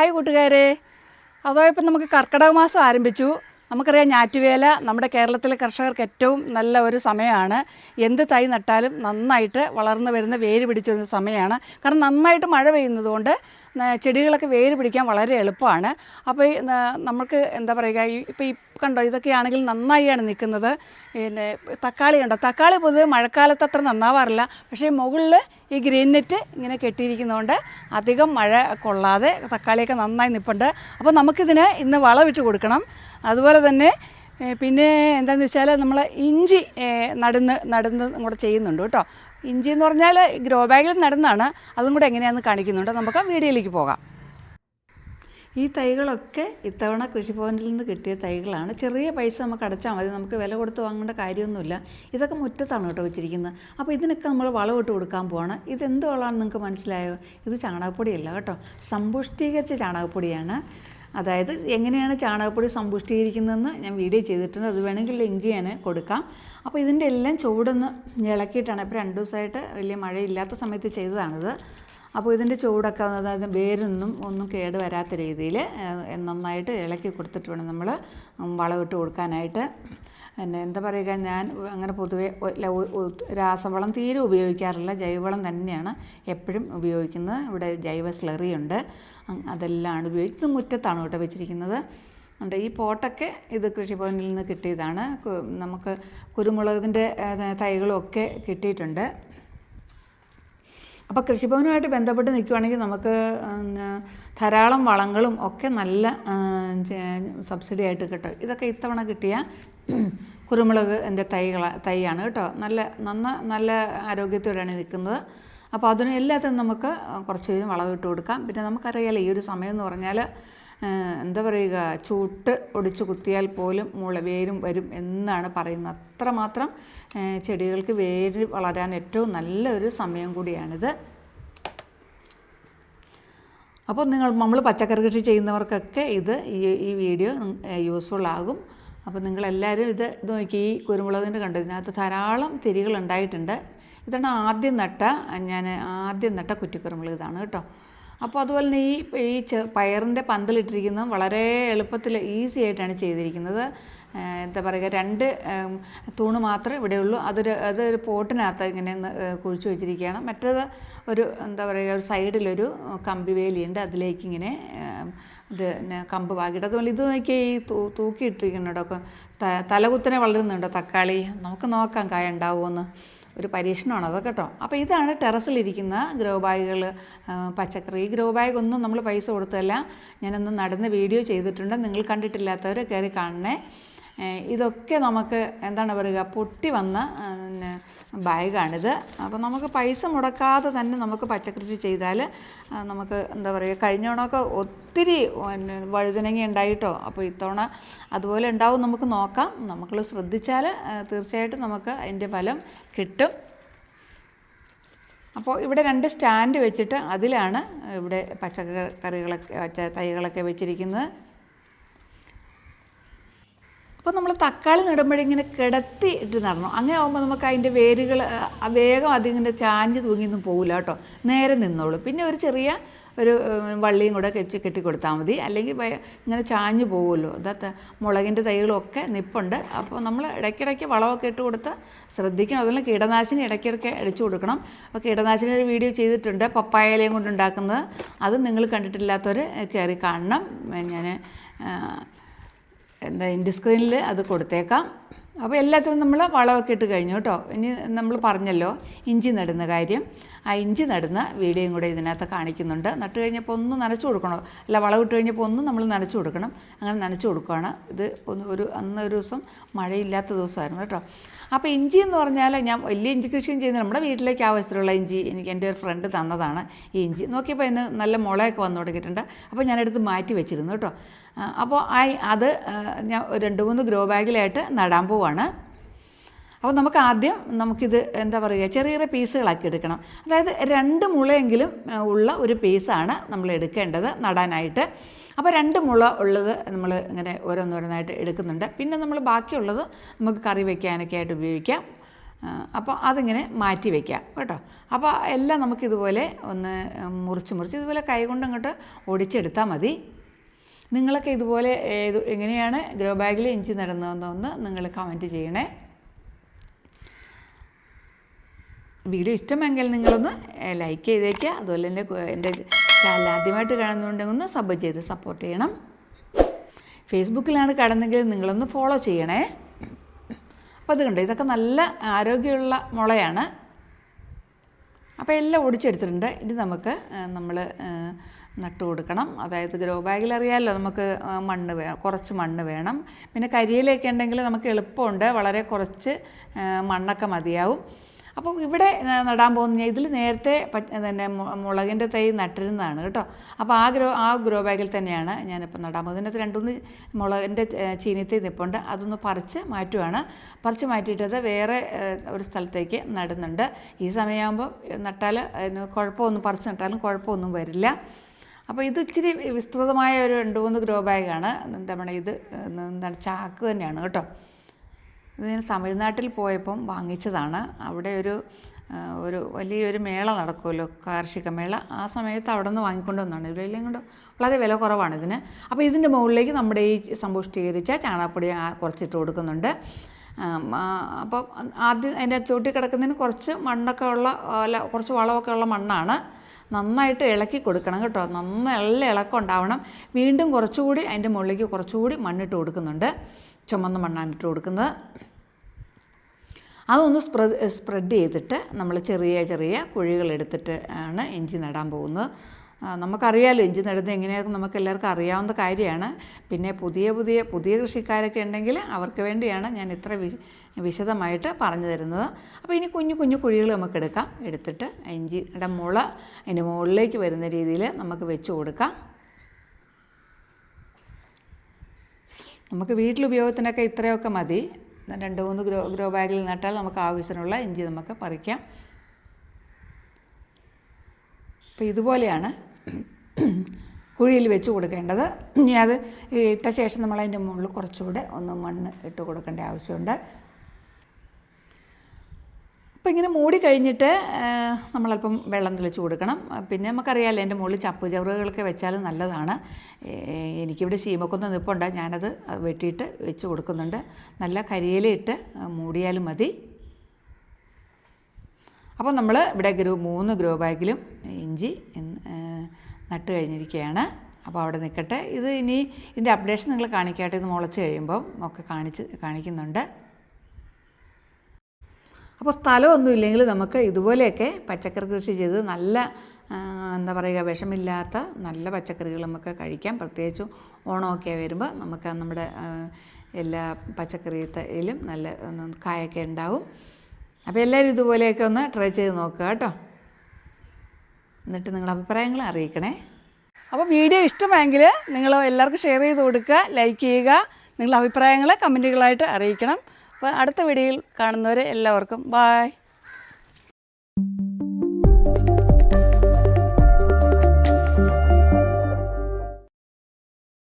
Hi കൂട്ടുകാരെ, അതോടൊപ്പം നമുക്ക് കർക്കിടക മാസം ആരംഭിച്ചു. നമുക്കറിയാം ഞാറ്റുവേല നമ്മുടെ കേരളത്തിലെ കർഷകർക്ക് ഏറ്റവും നല്ല ഒരു സമയമാണ്. എന്ത് തൈ നട്ടാലും നന്നായിട്ട് വളർന്നു വരുന്ന വേര് പിടിച്ചു വരുന്ന സമയമാണ്. കാരണം നന്നായിട്ട് മഴ പെയ്യുന്നത് കൊണ്ട് ചെടികളൊക്കെ വേര് പിടിക്കാൻ വളരെ എളുപ്പമാണ്. അപ്പോൾ നമുക്ക് എന്താ പറയുക, ഇപ്പോൾ ഈ കണ്ടോ, ഇതൊക്കെയാണെങ്കിൽ നന്നായിയാണ് നിൽക്കുന്നത്. പിന്നെ തക്കാളി കണ്ടോ, തക്കാളി പൊതുവെ മഴക്കാലത്ത് അത്ര നന്നാവാറില്ല. പക്ഷേ മുകളിൽ ഈ ഗ്രീൻ നെറ്റ് ഇങ്ങനെ കെട്ടിയിരിക്കുന്നതുകൊണ്ട് അധികം മഴ കൊള്ളാതെ തക്കാളിയൊക്കെ നന്നായി നിൽപ്പുണ്ട്. അപ്പോൾ നമുക്കിതിന് ഇന്ന് വളമിട്ട് കൊടുക്കണം. അതുപോലെ തന്നെ പിന്നെ എന്താണെന്ന് വെച്ചാൽ നമ്മൾ ഇഞ്ചി നടുന്ന് കൂടെ ചെയ്യുന്നുണ്ട് കേട്ടോ. ഇഞ്ചി എന്ന് പറഞ്ഞാൽ ഗ്രോ ബാഗിൽ നടുന്നതാണ്. അതും കൂടെ എങ്ങനെയാണെന്ന് കാണിക്കുന്നുണ്ട്. നമുക്ക് വീഡിയോയിലേക്ക് പോകാം. ഈ തൈകളൊക്കെ ഇത്തവണ കൃഷിഭവനിൽ നിന്ന് കിട്ടിയ തൈകളാണ്. ചെറിയ പൈസ നമുക്ക് അടച്ചാൽ മതി, നമുക്ക് വില കൊടുത്ത് വാങ്ങേണ്ട കാര്യമൊന്നുമില്ല. ഇതൊക്കെ മുറ്റത്താണ് കേട്ടോ വെച്ചിരിക്കുന്നത്. അപ്പോൾ ഇതിനൊക്കെ നമ്മൾ വളമിട്ട് കൊടുക്കാൻ പോവാണ്. ഇതെന്ത് വളമാണെന്ന് നിങ്ങൾക്ക് മനസ്സിലായോ? ഇത് ചാണകപ്പൊടിയല്ല കേട്ടോ, സമ്പുഷ്ടീകരിച്ച ചാണകപ്പൊടിയാണ്. അതായത് എങ്ങനെയാണ് ചാണകപ്പൊടി സമ്പുഷ്ടീകരിക്കുന്നതെന്ന് ഞാൻ വീഡിയോ ചെയ്തിട്ടുണ്ട്. അത് വേണമെങ്കിൽ ലിങ്ക് ഞാൻ കൊടുക്കാം. അപ്പോൾ ഇതിൻ്റെ എല്ലാം ചുവടൊന്ന് ഇളക്കിയിട്ടാണ്. ഇപ്പോൾ 2 ദിവസമായിട്ട് വലിയ മഴയില്ലാത്ത സമയത്ത് ചെയ്തതാണിത്. അപ്പോൾ ഇതിൻ്റെ ചുവടൊക്കെ അതായത് വേരൊന്നും കേട് വരാത്ത രീതിയിൽ നന്നായിട്ട് ഇളക്കി കൊടുത്തിട്ട് വേണം നമ്മൾ വളമിട്ട് കൊടുക്കാനായിട്ട്. പിന്നെ എന്താ പറയുക, ഞാൻ അങ്ങനെ പൊതുവെ രാസവളം തീരെ ഉപയോഗിക്കാറില്ല. ജൈവവളം തന്നെയാണ് എപ്പോഴും ഉപയോഗിക്കുന്നത്. ഇവിടെ ജൈവ സ്ലറിയുണ്ട്, അതെല്ലാം ഉപയോഗിക്കുന്നത്. മുറ്റത്താണ് കേട്ടോ വെച്ചിരിക്കുന്നത്. ഉണ്ട് ഈ പോട്ടൊക്കെ ഇത് കൃഷിഭവനിൽ നിന്ന് കിട്ടിയതാണ്. നമുക്ക് കുരുമുളകിൻ്റെ തൈകളൊക്കെ കിട്ടിയിട്ടുണ്ട്. അപ്പോൾ കൃഷിഭവനുമായിട്ട് ബന്ധപ്പെട്ട് നിൽക്കുകയാണെങ്കിൽ നമുക്ക് ധാരാളം വളങ്ങളും ഒക്കെ നല്ല സബ്സിഡി ആയിട്ട് കിട്ടും. ഇതൊക്കെ ഇത്തവണ കിട്ടിയ കുരുമുളക് എൻ്റെ തൈയാണ് കേട്ടോ. നല്ല ആരോഗ്യത്തോടെയാണ് നിൽക്കുന്നത്. അപ്പോൾ അതിന് എല്ലാത്തിനും നമുക്ക് കുറച്ച് വളമിട്ട് കൊടുക്കാം. പിന്നെ നമുക്കറിയാലോ, ഈ ഒരു സമയം എന്ന് പറഞ്ഞാൽ എന്താ പറയുക, ചൂട്ട് ഒടിച്ച് കുത്തിയാൽ പോലും വേരും വരും എന്നാണ് പറയുന്നത്. അത്രമാത്രം ചെടികൾക്ക് വേര് വളരാൻ ഏറ്റവും നല്ലൊരു സമയം കൂടിയാണിത്. അപ്പോൾ നമ്മൾ പച്ചക്കറി കൃഷി ചെയ്യുന്നവർക്കൊക്കെ ഈ വീഡിയോ യൂസ്ഫുൾ ആകും. അപ്പോൾ നിങ്ങളെല്ലാവരും ഇത് നോക്കി, ഈ കുരുമുളകിൻ്റെ കണ്ടു, ഇതിനകത്ത് ധാരാളം തിരികൾ ഉണ്ടായിട്ടുണ്ട്. ഇതാണ് ആദ്യം നട്ട കുറ്റിക്കുരുമുളക് ഇതാണ് കേട്ടോ. അപ്പോൾ അതുപോലെ തന്നെ ഈ പയറിൻ്റെ പന്തലിട്ടിരിക്കുന്നതും വളരെ എളുപ്പത്തിൽ ഈസി ആയിട്ടാണ് ചെയ്തിരിക്കുന്നത്. എന്താ പറയുക, 2 തൂണ് മാത്രമേ ഇവിടെയുള്ളൂ. അതൊരു പോട്ടിനകത്ത് ഇങ്ങനെ കുഴിച്ച് വെച്ചിരിക്കുകയാണ്. മറ്റേത് എന്താ പറയുക, ഒരു സൈഡിലൊരു കമ്പി വേലിയുണ്ട്, അതിലേക്ക് ഇങ്ങനെ കമ്പ് പാകിയിട്ട്. അതുപോലെ ഇത് നോക്കിയാൽ ഈ തൂക്കിയിട്ടിരിക്കുന്നുണ്ടോ, തലകുത്തനെ വളരുന്നുണ്ടോ തക്കാളി. നമുക്ക് നോക്കാം കായ ഉണ്ടാവുമെന്ന്. ഒരു പരീക്ഷണമാണ് അത് കേട്ടോ. അപ്പോൾ ഇതാണ് ടെറസിലിരിക്കുന്ന ഗ്രോ ബാഗുകൾ, പച്ചക്കറി. ഗ്രോ ബാഗൊന്നും നമ്മൾ പൈസ കൊടുത്തതല്ല, ഞാനൊന്ന് നടന്ന് വീഡിയോ ചെയ്തിട്ടുണ്ട്. നിങ്ങൾ കണ്ടിട്ടില്ലാത്തവർ കയറി കാണണേ. ഇതൊക്കെ നമുക്ക് എന്താണ് പറയുക, പൊട്ടി വന്ന ബാഗാണിത്. അപ്പോൾ നമുക്ക് പൈസ മുടക്കാതെ തന്നെ നമുക്ക് പച്ചക്കറി ചെയ്താൽ നമുക്ക് എന്താ പറയുക, കഴിഞ്ഞ തവണയൊക്കെ ഒത്തിരി വഴുതനങ്ങ ഉണ്ടായിട്ടോ. അപ്പോൾ ഇത്തവണ അതുപോലെ ഉണ്ടാവും, നമുക്ക് നോക്കാം. നമ്മൾ ശ്രദ്ധിച്ചാൽ തീർച്ചയായിട്ടും നമുക്ക് അതിൻ്റെ ഫലം കിട്ടും. അപ്പോൾ ഇവിടെ 2 സ്റ്റാൻഡ് വെച്ചിട്ട് അതിലാണ് ഇവിടെ പച്ചക്കറികളൊക്കെ തൈകളൊക്കെ വെച്ചിരിക്കുന്നത്. അപ്പോൾ നമ്മൾ തക്കാളി നടുമ്പോഴിങ്ങനെ കിടത്തി ഇട്ട് നടണം. അങ്ങനെ ആകുമ്പോൾ നമുക്ക് അതിൻ്റെ വേരുകൾ വേഗം അതിങ്ങനെ ചാഞ്ഞ് തൂങ്ങിയൊന്നും പോകില്ല കേട്ടോ, നേരെ നിന്നോളൂ. പിന്നെ ഒരു ചെറിയ വള്ളിയും കൂടെ കെട്ടി കൊടുത്താൽ മതി, അല്ലെങ്കിൽ ഇങ്ങനെ ചാഞ്ഞു പോകുമല്ലോ. മുളകിൻ്റെ തൈകളൊക്കെ നിപ്പുണ്ട്. അപ്പോൾ നമ്മൾ ഇടയ്ക്കിടയ്ക്ക് വളമൊക്കെ ഇട്ട് കൊടുത്ത് ശ്രദ്ധിക്കണം. അതുപോലെ കീടനാശിനി ഇടയ്ക്കിടയ്ക്ക് അടിച്ചു കൊടുക്കണം. അപ്പോൾ കീടനാശിനി ഒരു വീഡിയോ ചെയ്തിട്ടുണ്ട്, പപ്പായ ഇലയും കൊണ്ടുണ്ടാക്കുന്നത്. അത് നിങ്ങൾ കണ്ടിട്ടില്ലാത്തവർ കയറി കാണണം. ഞാൻ എൻ്റെ സ്ക്രീനിൽ അത് കൊടുത്തേക്കാം. അപ്പോൾ എല്ലാത്തിനും നമ്മൾ വളമൊക്കെ ഇട്ട് കഴിഞ്ഞു കേട്ടോ. ഇനി നമ്മൾ പറഞ്ഞല്ലോ ഇഞ്ചി നടുന്ന കാര്യം. ആ ഇഞ്ചി നടുന്ന വീഡിയോയും കൂടെ ഇതിനകത്ത് കാണിക്കുന്നുണ്ട്. നട്ട് കഴിഞ്ഞപ്പോൾ ഒന്ന് നനച്ചു കൊടുക്കണോ, അല്ല വളമിട്ട് കഴിഞ്ഞപ്പോൾ ഒന്ന് നമ്മൾ നനച്ചു കൊടുക്കണം. അങ്ങനെ നനച്ചു കൊടുക്കുകയാണ്. ഇത് അന്നൊരു ദിവസം മഴയില്ലാത്ത ദിവസമായിരുന്നു കേട്ടോ. അപ്പോൾ ഇഞ്ചി എന്ന് പറഞ്ഞാൽ ഞാൻ വലിയ ഇഞ്ചി കൃഷിയും ചെയ്യുന്നത്, നമ്മുടെ വീട്ടിലേക്ക് ആവശ്യത്തിലുള്ള ഇഞ്ചി എൻ്റെ ഒരു ഫ്രണ്ട് തന്നതാണ് ഈ ഇഞ്ചി. നോക്കിയപ്പോൾ അതിന് നല്ല മുളയൊക്കെ വന്നു തുടങ്ങിയിട്ടുണ്ട്. അപ്പോൾ ഞാനെടുത്ത് മാറ്റി വെച്ചിരുന്നു കേട്ടോ. അപ്പോൾ അത് ഞാൻ 2-3 ഗ്രോ ബാഗിലായിട്ട് നടാൻ പോവാണ്. അപ്പോൾ നമുക്കിത് എന്താ പറയുക, ചെറിയ ചെറിയ പീസുകളാക്കി എടുക്കണം. അതായത് 2 മുളയെങ്കിലും ഉള്ള ഒരു പീസാണ് നമ്മൾ എടുക്കേണ്ടത് നടാനായിട്ട്. അപ്പോൾ 2 മുള ഉള്ളത് നമ്മൾ ഇങ്ങനെ ഓരോന്നോരോന്നായിട്ട് എടുക്കുന്നുണ്ട്. പിന്നെ നമ്മൾ ബാക്കിയുള്ളത് നമുക്ക് കറി വയ്ക്കാനൊക്കെ ആയിട്ട് ഉപയോഗിക്കാം. അപ്പോൾ അതിങ്ങനെ മാറ്റി വയ്ക്കാം കേട്ടോ. അപ്പോൾ എല്ലാം നമുക്കിതുപോലെ ഒന്ന് മുറിച്ച് ഇതുപോലെ കൈ കൊണ്ട് അങ്ങോട്ട് ഒടിച്ചെടുത്താൽ മതി. നിങ്ങളൊക്കെ ഇതുപോലെ എങ്ങനെയാണ് ഗ്രോ ബാഗിൽ ഇഞ്ചി നടുന്നതെന്നൊന്ന് നിങ്ങൾ കമൻറ്റ് ചെയ്യണേ. വീഡിയോ ഇഷ്ടമെങ്കിൽ നിങ്ങളൊന്ന് ലൈക്ക് ചെയ്തേക്കുക. അതുപോലെ എൻ്റെ ചാനൽ ആദ്യമായിട്ട് കാണുന്നുണ്ടെങ്കിൽ ഒന്ന് സബ് ചെയ്ത് സപ്പോർട്ട് ചെയ്യണം. ഫേസ്ബുക്കിലാണ് കാണുന്നതെങ്കിൽ നിങ്ങളൊന്ന് ഫോളോ ചെയ്യണേ. അപ്പോൾ അത് കണ്ടോ, ഇതൊക്കെ നല്ല ആരോഗ്യമുള്ള മുളയാണ്. അപ്പോൾ എല്ലാം ഒടിച്ചെടുത്തിട്ടുണ്ട്. ഇനി നമുക്ക് നമ്മൾ നട്ടു കൊടുക്കണം. അതായത് ഗ്രോ ബാഗിൽ അറിയാമല്ലോ നമുക്ക് കുറച്ച് മണ്ണ് വേണം. പിന്നെ കരിയിലൊക്കെ ഉണ്ടെങ്കിൽ നമുക്ക് എളുപ്പമുണ്ട്, വളരെ കുറച്ച് മണ്ണൊക്കെ മതിയാവും. അപ്പോൾ ഇവിടെ നടാൻ പോകുന്ന ഇതിൽ നേരത്തെ തന്നെ മുളകിൻ്റെ തൈ നട്ടിരുന്നതാണ് കേട്ടോ. അപ്പോൾ ആ ഗ്രോ ബാഗിൽ തന്നെയാണ് ഞാനിപ്പോൾ നടാൻ പോകുന്നത്. ഇതിനകത്ത് 2-3 മുളകിൻ്റെ ചീനിത്തൈ നിൽപ്പുണ്ട്. അതൊന്ന് പറിച്ച് മാറ്റുവാണ്. പറിച്ച് മാറ്റിയിട്ടത് വേറെ ഒരു സ്ഥലത്തേക്ക് നടുന്നുണ്ട്. ഈ സമയമാകുമ്പോൾ നട്ടാൽ പറിച്ച് നട്ടാലും കുഴപ്പമൊന്നും വരില്ല. അപ്പോൾ ഇത് ഇച്ചിരി വിസ്തൃതമായ ഒരു 2-3 ഗ്രോ ബാഗാണ്. എന്താണ് ചാക്ക് തന്നെയാണ് കേട്ടോ. ഇത് ഞാൻ തമിഴ്നാട്ടിൽ പോയപ്പം വാങ്ങിച്ചതാണ്. അവിടെ ഒരു വലിയൊരു മേള നടക്കുമല്ലോ, കാർഷിക മേള. ആ സമയത്ത് അവിടെ നിന്ന് വാങ്ങിക്കൊണ്ട് വന്നതാണ്. ഇതിലെല്ലാം കൊണ്ട് വളരെ വില കുറവാണ് ഇതിന്. അപ്പോൾ ഇതിൻ്റെ മുകളിലേക്ക് നമ്മുടെ ഈ സമ്പുഷ്ടീകരിച്ച ചാണകപ്പൊടി കുറച്ചിട്ട് കൊടുക്കുന്നുണ്ട്. അപ്പോൾ ആദ്യം അതിൻ്റെ ചൂട്ടി കിടക്കുന്നതിന് കുറച്ച് മണ്ണൊക്കെ ഉള്ള കുറച്ച് വളമൊക്കെ ഉള്ള മണ്ണാണ്. നന്നായിട്ട് ഇളക്കി കൊടുക്കണം കേട്ടോ. നല്ല ഇളക്കം ഉണ്ടാവണം. വീണ്ടും കുറച്ചുകൂടി അതിൻ്റെ മുകളിലേക്ക് കുറച്ചുകൂടി മണ്ണിട്ട് കൊടുക്കുന്നുണ്ട്. ചുമന്ന മണ്ണാണ് ഇട്ട് കൊടുക്കുന്നത്. അതൊന്ന് സ്പ്രെഡ് ചെയ്തിട്ട് നമ്മൾ ചെറിയ കുഴികളെടുത്തിട്ട് ആണ് ഇഞ്ചി നടാൻ പോകുന്നത്. നമുക്കറിയാമല്ലോ ഇഞ്ചി നടുന്നത് എങ്ങനെയാണെന്ന് നമുക്ക് എല്ലാവർക്കും അറിയാവുന്ന കാര്യമാണ്. പിന്നെ പുതിയ കൃഷിക്കാരൊക്കെ ഉണ്ടെങ്കിൽ അവർക്ക് വേണ്ടിയാണ് ഞാൻ ഇത്ര വിശദമായിട്ട് പറഞ്ഞു തരുന്നത്. അപ്പോൾ ഇനി കുഞ്ഞു കുഴികൾ നമുക്ക് എടുത്തിട്ട് ഇഞ്ചിയുടെ മുള അതിൻ്റെ മുകളിലേക്ക് വരുന്ന രീതിയിൽ നമുക്ക് വെച്ച് കൊടുക്കാം. നമുക്ക് വീട്ടിലുപയോഗത്തിനൊക്കെ ഇത്രയൊക്കെ മതി. 2-3 ഗ്രോ ബാഗിൽ നട്ടാൽ നമുക്ക് ആവശ്യത്തിനുള്ള ഇഞ്ചി നമുക്ക് പറിക്കാം. അപ്പോൾ ഇതുപോലെയാണ് കുഴിയിൽ വെച്ച് കൊടുക്കേണ്ടത്. ഇനി അത് ഇട്ട ശേഷം നമ്മളതിൻ്റെ മുകളിൽ കുറച്ചുകൂടെ ഒന്ന് മണ്ണ് ഇട്ട് കൊടുക്കേണ്ട ആവശ്യമുണ്ട്. അപ്പോൾ ഇങ്ങനെ മൂടി കഴിഞ്ഞിട്ട് നമ്മളല്പം വെള്ളം തെളിച്ച് കൊടുക്കണം. പിന്നെ നമുക്കറിയാമല്ലോ എൻ്റെ മുകളിൽ ചപ്പുചവറുകളൊക്കെ വെച്ചാൽ നല്ലതാണ്. എനിക്കിവിടെ ശീമക്കൊന്ന് നിൽപ്പുണ്ട്, ഞാനത് വെട്ടിയിട്ട് വെച്ച് കൊടുക്കുന്നുണ്ട്. നല്ല കരിയിലയിട്ട് മൂടിയാലും മതി. അപ്പോൾ നമ്മൾ ഇവിടെ 3 ഗ്രോ ബാഗിലും ഇഞ്ചി നട്ട് കഴിഞ്ഞിരിക്കുകയാണ്. അപ്പോൾ അവിടെ നിൽക്കട്ടെ. ഇതിൻ്റെ അപ്ഡേഷൻ നിങ്ങൾ കാണിക്കാട്ടെ. ഇത് മുളച്ച് കഴിയുമ്പം ഒക്കെ കാണിക്കുന്നുണ്ട്. അപ്പോൾ സ്ഥലമൊന്നും ഇല്ലെങ്കിൽ നമുക്ക് ഇതുപോലെയൊക്കെ പച്ചക്കറി കൃഷി ചെയ്ത് നല്ല എന്താ പറയുക, വിഷമില്ലാത്ത നല്ല പച്ചക്കറികൾ നമുക്ക് കഴിക്കാം. പ്രത്യേകിച്ചും ഓണമൊക്കെ വരുമ്പോൾ നമുക്ക് നമ്മുടെ എല്ലാ പച്ചക്കറിയിലും നല്ല കായൊക്കെ ഉണ്ടാവും. അപ്പോൾ എല്ലാവരും ഇതുപോലെയൊക്കെ ഒന്ന് ട്രൈ ചെയ്ത് നോക്കുക കേട്ടോ. എന്നിട്ട് നിങ്ങളുടെ അഭിപ്രായങ്ങൾ അറിയിക്കണേ. അപ്പോൾ വീഡിയോ ഇഷ്ടമായെങ്കിൽ നിങ്ങൾ എല്ലാവർക്കും ഷെയർ ചെയ്ത് കൊടുക്കുക, ലൈക്ക് ചെയ്യുക. നിങ്ങളുടെ അഭിപ്രായങ്ങൾ കമൻറ്റുകളായിട്ട് അറിയിക്കണം. അപ്പോൾ അടുത്ത വീഡിയോയിൽ കാണുന്നവരെ എല്ലാവർക്കും ബായ്.